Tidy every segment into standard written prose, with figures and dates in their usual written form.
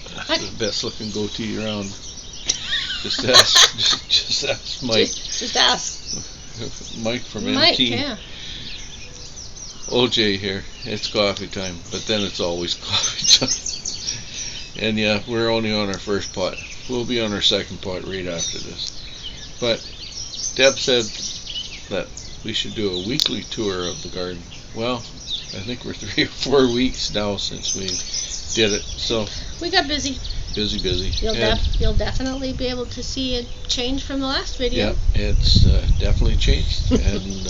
the best looking goatee around. Just ask Mike. Just ask. Mike from Mike, MT. yeah. OJ here. It's coffee time, but then it's always coffee time. And yeah, we're only on our first pot. We'll be on our second pot right after this. But Deb said that we should do a weekly tour of the garden. Well, I think we're 3 or 4 weeks now since we did it. So we got busy. Busy. You'll definitely be able to see a change from the last video. Yeah, it's definitely changed. And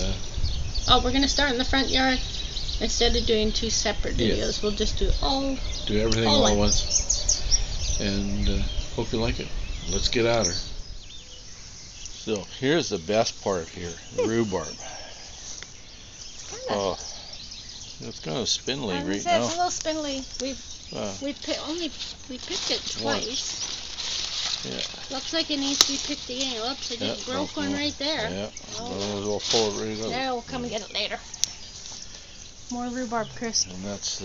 oh, we're gonna start in the front yard. Instead of doing 2 separate videos, we'll just do everything all at once. And hope you like it. Let's get at her. So here's the best part here, the rhubarb. Oh, it's kind of spindly right now. It's a little spindly. We picked it twice. Yeah. Looks like it needs to be picked again. Oops, I just broke one right there. Yeah. We'll pull it right out. There, we'll come and get it later. More rhubarb, Chris. And that's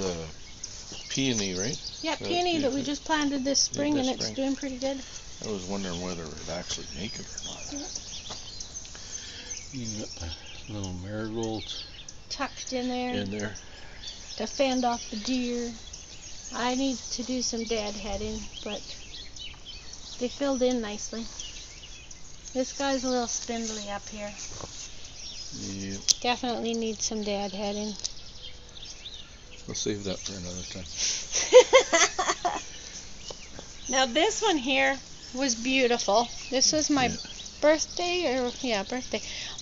peony, right? Yeah, peony that we just planted this spring, and it's doing pretty good. I was wondering whether it would actually make it or not. Yeah. Little marigolds tucked in there. To fend off the deer. I need to do some deadheading, but they filled in nicely. This guy's a little spindly up here. Yeah. Definitely needs some deadheading. We'll save that for another time. Now this one here was beautiful. This was my birthday,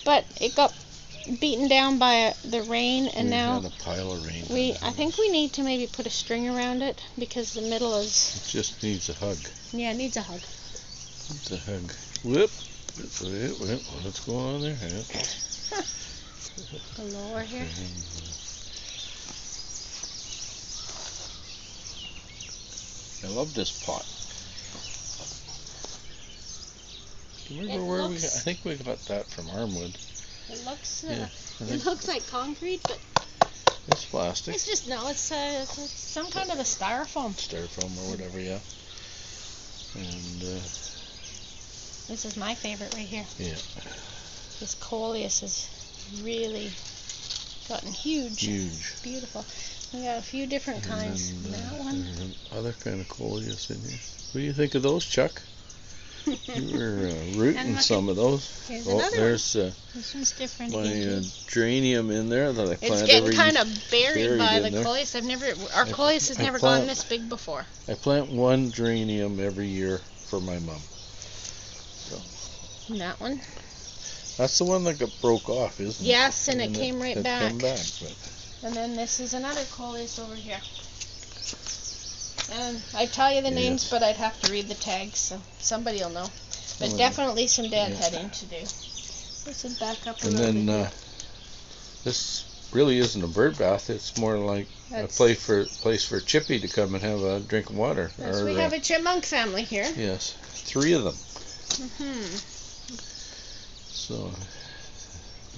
but it got beaten down by the rain, and now had a pile of rain. I think we need to maybe put a string around it because the middle is. It just needs a hug. Yeah, it needs a hug. It's a hug. Whoop. What's going on there? The lower here. I love this pot. I think we got that from Armwood. It looks like concrete, but it's plastic. It's just it's some kind of a styrofoam. Styrofoam or whatever, yeah. And this is my favorite right here. Yeah. This coleus has really gotten huge. Beautiful. We got a few different kinds. That one. There's other kind of coleus in here. What do you think of those, Chuck? You were rooting some of those. Here's there's this one's different. My geranium in there that I planted. It's getting kind of buried by the coleus. Our coleus has never gone this big before. I plant one geranium every year for my mom. So. And that one? That's the one that broke off, isn't it? Yes, and it came right back. But. And then this is another coleus over here. And I'd tell you the names, but I'd have to read the tags, so somebody will know. But definitely some deadheading to do. This is back up a little bit. And then this really isn't a bird bath. It's more like a place for Chippy to come and have a drink of water. Yes, we have a chipmunk family here. Yes, 3 of them. So,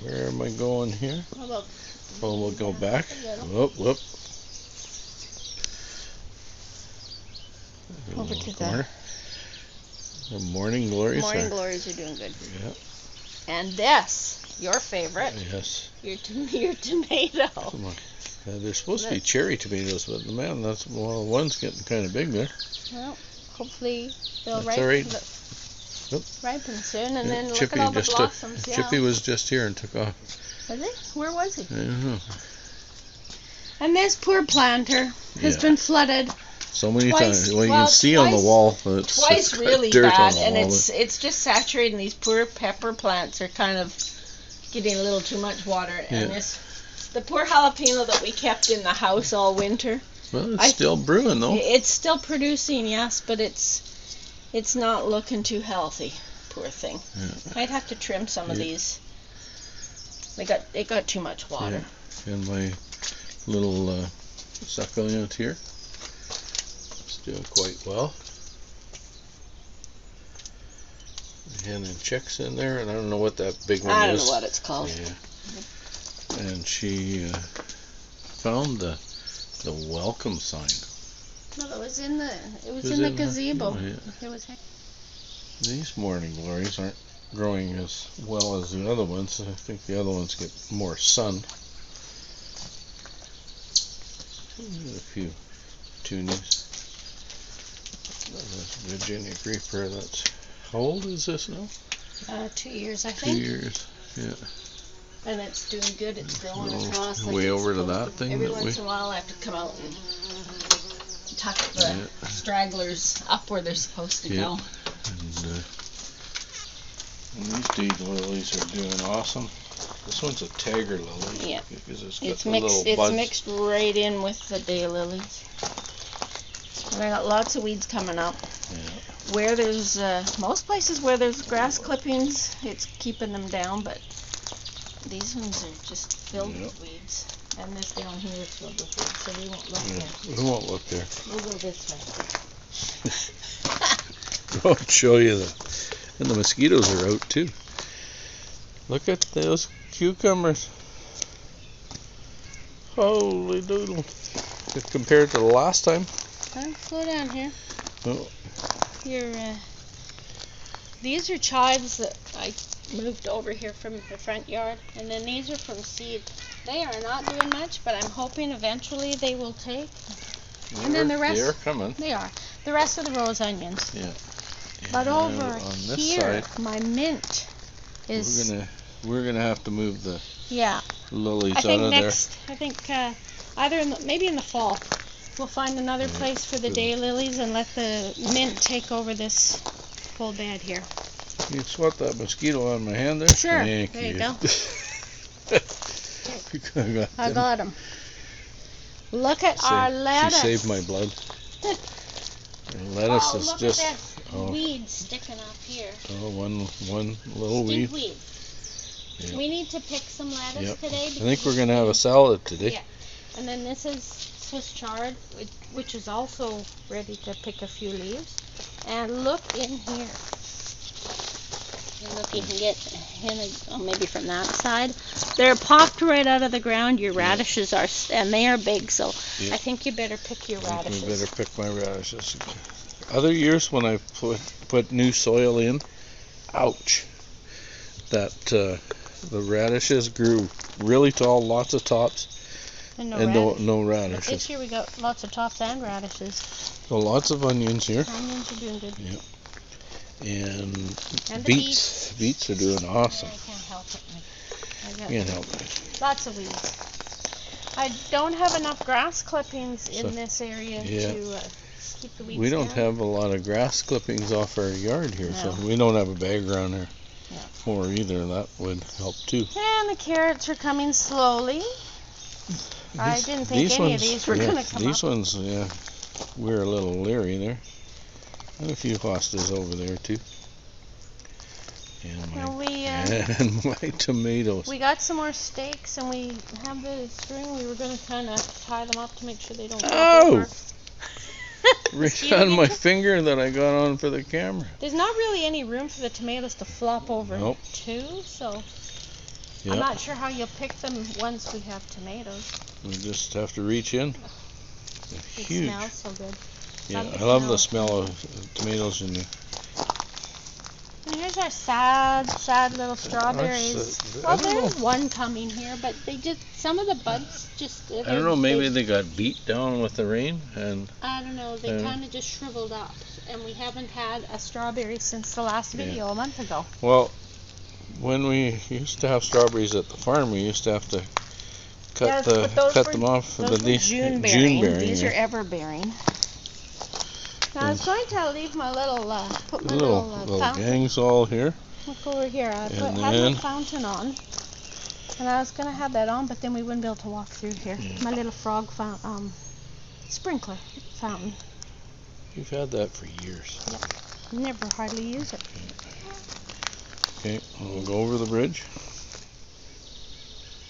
where am I going here? We'll go back. Whoop. Over to the morning glories. Morning glories are doing good. Yeah. And this, your favorite. Yes. Your tomato. Come on. They're supposed to be cherry tomatoes, but man, one's getting kind of big there. Well, hopefully they'll ripen soon, and then look Chippy at all the blossoms. Chippy was just here and took off. Was he? Where was he? I don't know. And this poor planter has been flooded. So many times. Well, you can see on the wall. Twice really bad, and it's just saturating. These poor pepper plants are kind of getting a little too much water. And the poor jalapeno that we kept in the house all winter. Well, it's still brewing though. It's still producing, yes, but it's not looking too healthy. Poor thing. Yeah. I'd have to trim some of these. It got too much water. Yeah. And my little succulent here. Doing quite well. Hen and chicks in there, and I don't know what that big one is. I don't know what it's called. Yeah. And she found the welcome sign. No, it was in the gazebo. Oh, yeah. It was. These morning glories aren't growing as well as the other ones. I think the other ones get more sun. A few petunias. Virginia creeper. That's how old is this now? 2 years, I 2 think. years. Yeah. And it's doing good. It's growing across. Like way over to that thing. Every once in a while, I have to come out and tuck the stragglers up where they're supposed to go. And these daylilies are doing awesome. This one's a tiger lily. Yeah. Because it's got It's the mixed. little buds. It's mixed right in with the daylilies. And I got lots of weeds coming up. Yeah. Where there's most places where there's grass clippings, it's keeping them down, but these ones are just filled with weeds. And this down here is filled with weeds, so we won't look there. We won't look there. We'll go this way. I'll show you that. And the mosquitoes are out too. Look at those cucumbers. Holy doodle. Compared to the last time. Slow down here. Oh. These are chives that I moved over here from the front yard, and then these are from seed. They are not doing much, but I'm hoping eventually they will take. And then the rest, they're coming. They are. The rest of the row is onions. Yeah. But over on this here, side, my mint is. We're gonna have to move the lilies I think out of next. There. I think either maybe in the fall, we'll find another place for the daylilies and let the mint take over this whole bed here. You swat that mosquito on my hand there? Sure. Thank there you go. I got him. Look at our lettuce. She saved my blood. Lettuce is look just. At that weed sticking up here. Oh, one little weed. Yeah. We need to pick some lettuce today. I think we're gonna have a salad today. Yeah. And then this is Swiss chard, which is also ready to pick a few leaves. And look in here. And look, you can get maybe from that side. They're popped right out of the ground. Your radishes are, and they are big. So I think you better pick your radishes. I better pick my radishes. Other years when I put new soil in, ouch, that the radishes grew really tall, lots of tops, and no radishes. But this year we got lots of tops and radishes. So lots of onions here. Onions are doing good. Yep. And beets. Beets are doing awesome. I can't help it. Can't help it. Lots of weeds. I don't have enough grass clippings in this area to keep the weeds We don't down. have a lot of grass clippings off our yard here, so we don't have a bag around here more either. That would help too. And the carrots are coming slowly. I didn't think any of these were going to come These up. ones, we're a little leery there. And a few hostas over there too. And my tomatoes. We got some more stakes, and we have the string. We were going to kind of tie them up to make sure they don't fall over. Right on my finger that I got on for the camera. There's not really any room for the tomatoes to flop over too, so I'm not sure how you'll pick them once we have tomatoes. We just have to reach in. It smells so good. Yeah, I love the smell of tomatoes in there. And here's our sad little strawberries. There's one coming here, but some of the buds just. I don't know. Maybe they got beat down with the rain, and I don't know. They kind of just shriveled up, and we haven't had a strawberry since the last video a month ago. Well, when we used to have strawberries at the farm, we used to have to cut them off. Those were June bearing. These are ever bearing. Now I was going to leave my little fountain. gangs all here. Look over here. I had my fountain on, and I was going to have that on, but then we wouldn't be able to walk through here. My little frog sprinkler fountain. You've had that for years. Yep. Never hardly use it. Okay, we'll go over the bridge.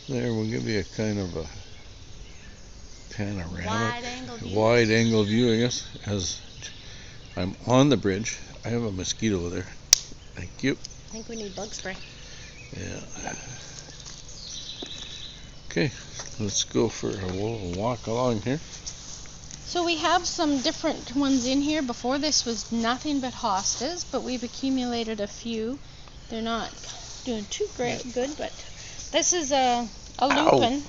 There, we'll give you a kind of a panoramic, wide angle view, I guess, as I'm on the bridge. I have a mosquito there. Thank you. I think we need bug spray. Yeah. Okay, let's go for a walk along here. So we have some different ones in here. Before this was nothing but hostas, but we've accumulated a few. They're not doing too great, good, but this is a lupin.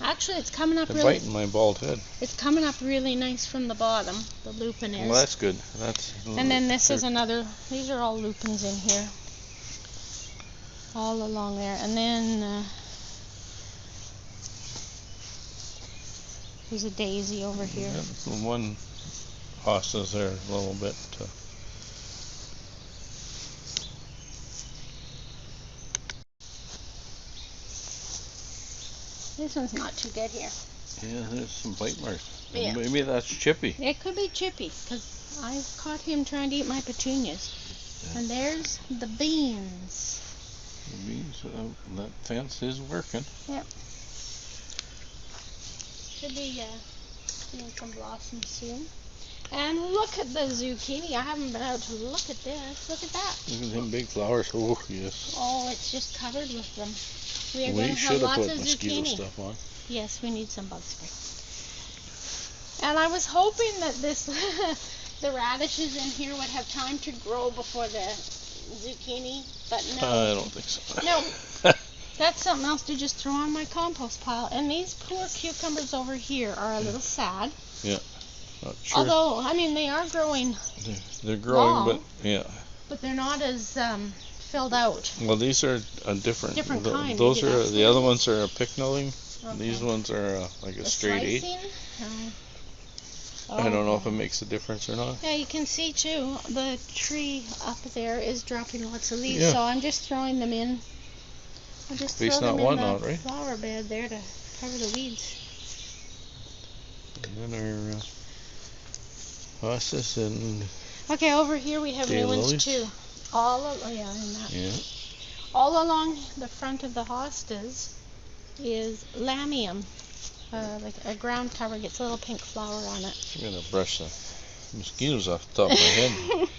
Actually, it's coming up They're biting my bald head. It's coming up really nice from the bottom. The lupin is. Well, that's good. And then this is another. These are all lupins in here, all along there. And then there's a daisy over here. Yeah, one hosta's there a little bit. This one's not too good here. Yeah, there's some bite marks. Yeah. Maybe that's Chippy. It could be Chippy, because I caught him trying to eat my petunias. Yeah. And there's the beans. The beans, that fence is working. Yep. Should be seeing some blossoms soon. And look at the zucchini. I haven't been out to look at this. Look at that. Look at them big flowers. Oh, yes. Oh, it's just covered with them. We are We going to have should have lots put of mosquito zucchini. stuff on. Yes, we need some bug spray. And I was hoping that this, the radishes in here would have time to grow before the zucchini, but no. I don't think so. No. That's something else to just throw on my compost pile. And these poor cucumbers over here are a little sad. Yeah. Not sure. Although, I mean, they are growing. They're growing, long, but yeah. But they're not as filled out. Well, these are a different kind. Those are the other ones are a picnoling. Okay. These ones are like a straight eight. Oh, I don't know if it makes a difference or not. Yeah, you can see too, the tree up there is dropping lots of leaves, Yeah. so I'm just throwing them in. I'll just throw Least them not in one the out, right? flower bed there to cover the weeds. And then our hostas and Okay, over here we have new ones lilies. too. All along the front of the hostas is lamium. Like a ground cover, gets a little pink flower on it. I'm gonna brush the mosquitoes off the top of my head.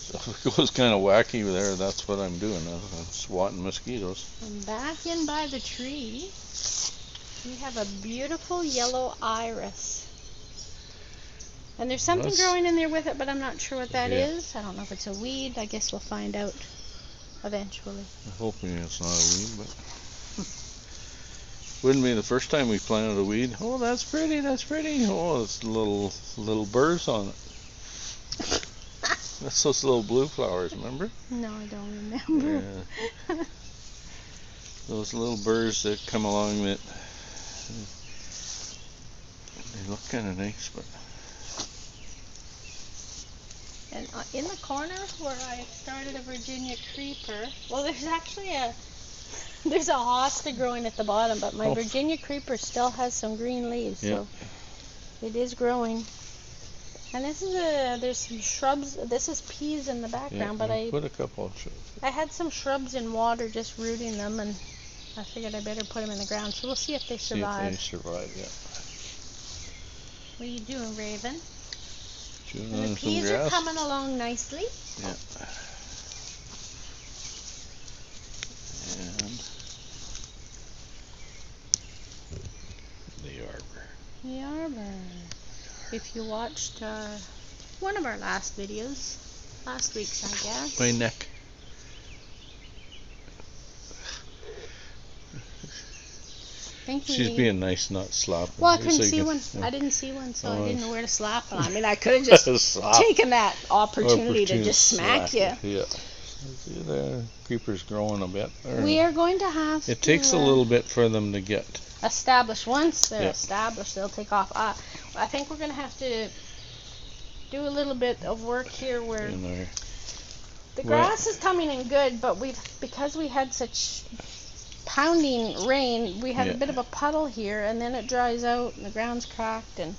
So if it goes kind of wacky there, that's what I'm doing. I'm swatting mosquitoes. And back in by the tree, we have a beautiful yellow iris. And there's something growing in there with it, but I'm not sure what that is. I don't know if it's a weed. I guess we'll find out eventually. I'm hoping it's not a weed, but wouldn't be the first time we planted a weed. Oh, that's pretty, that's pretty. Oh, it's little burrs on it. That's those little blue flowers, remember? No, I don't remember. Yeah. Those little burrs that come along that they look kind of nice, but. And in the corner where I started a Virginia creeper, well, there's actually there's a hosta growing at the bottom, but my Virginia creeper still has some green leaves, so it is growing. And this is there's some shrubs. This is peas in the background, but I put a couple of shrubs. I had some shrubs in water, just rooting them, and I figured I better put them in the ground. So we'll see if they survive. See if they survive, yeah. What are you doing, Raven? Chewing And on the some peas grass. are coming along nicely. Yeah. And the arbor. The arbor. If you watched one of our last videos, last week's, I guess. My neck. She's being nice, not slapping. Well, I couldn't see one. I didn't see one, so I didn't know where to slap it. I mean, I could have just taken that opportunity to just smack you. Yeah. See, the creeper's growing a bit. We are going to have It takes a little bit for them to get established. Once they're established, they'll take off. I think we're going to have to do a little bit of work here where the grass is coming in good, but because we had such pounding rain, we had a bit of a puddle here, and then it dries out and the ground's cracked, and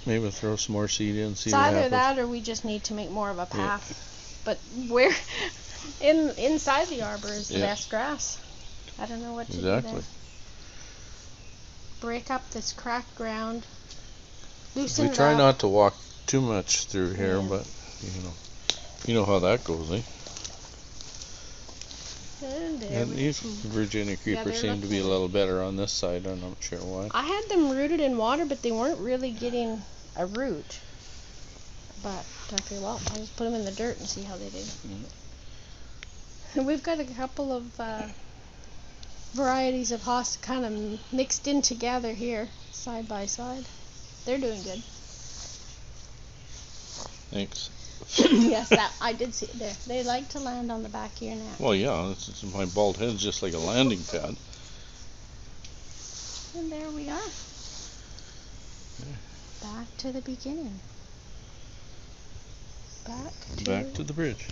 maybe throw some more seed in. See it's what either happens. that or we just need to make more of a path. But where inside the arbor is the best grass. I don't know what to do there. Break up this cracked ground. Loosen it up. We try not to walk too much through here, but you know how that goes, eh? And there And these Virginia creepers seem to be a little better on this side. I'm not sure why. I had them rooted in water, but they weren't really getting a root. But I figured, well, I'll just put them in the dirt and see how they do. And we've got a couple of varieties of hosta kind of mixed in together here, side by side. They're doing good. Thanks. Yes, that I did see it there. They like to land on the back of your neck. Well, yeah, my bald head's just like a landing pad. And there we are. Back to the beginning. Back to the bridge.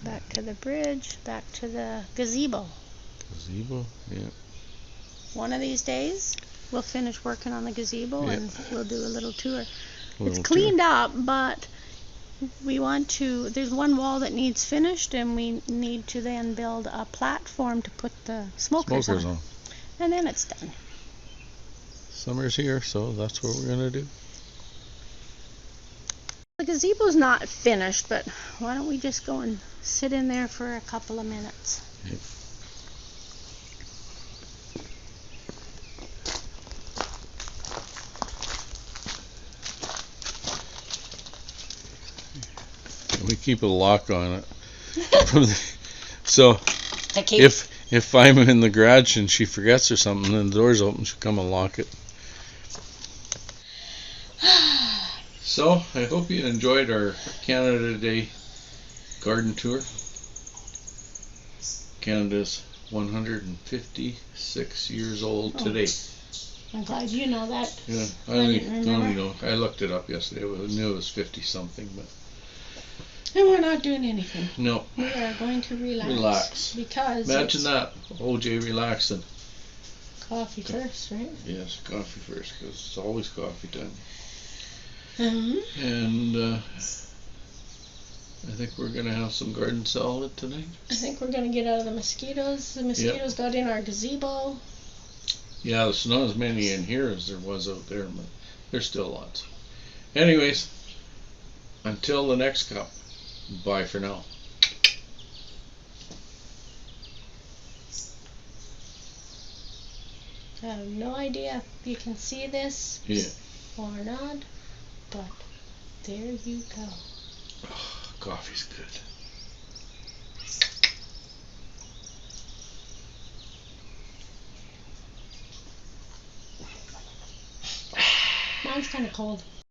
Back to the bridge. Back to the gazebo. Gazebo, yeah. One of these days, we'll finish working on the gazebo and we'll do a little tour. It's cleaned up, but we want to, there's one wall that needs finished, and we need to then build a platform to put the smokers on. And then it's done. Summer's here, so that's what we're going to do. The gazebo's not finished, but why don't we just go and sit in there for a couple of minutes? Yep. We keep a lock on it. So if I'm in the garage and she forgets or something and the door's open, she'll come and lock it. So I hope you enjoyed our Canada Day garden tour. Canada's 156 years old today. I'm glad you know that. Yeah, I looked it up yesterday. I knew it was 50 something, but. And we're not doing anything. No. We are going to relax. Relax. Because imagine that, OJ relaxing. Coffee first, right? Yes, coffee first, because it's always coffee time. Mm-hmm. And I think we're going to have some garden salad tonight. I think we're going to get out of the mosquitoes. The mosquitoes got in our gazebo. Yeah, there's not as many in here as there was out there, but there's still lots. Anyways, until the next cup, bye for now. I have no idea if you can see this or not, but there you go. Oh, coffee's good. Mine's kind of cold.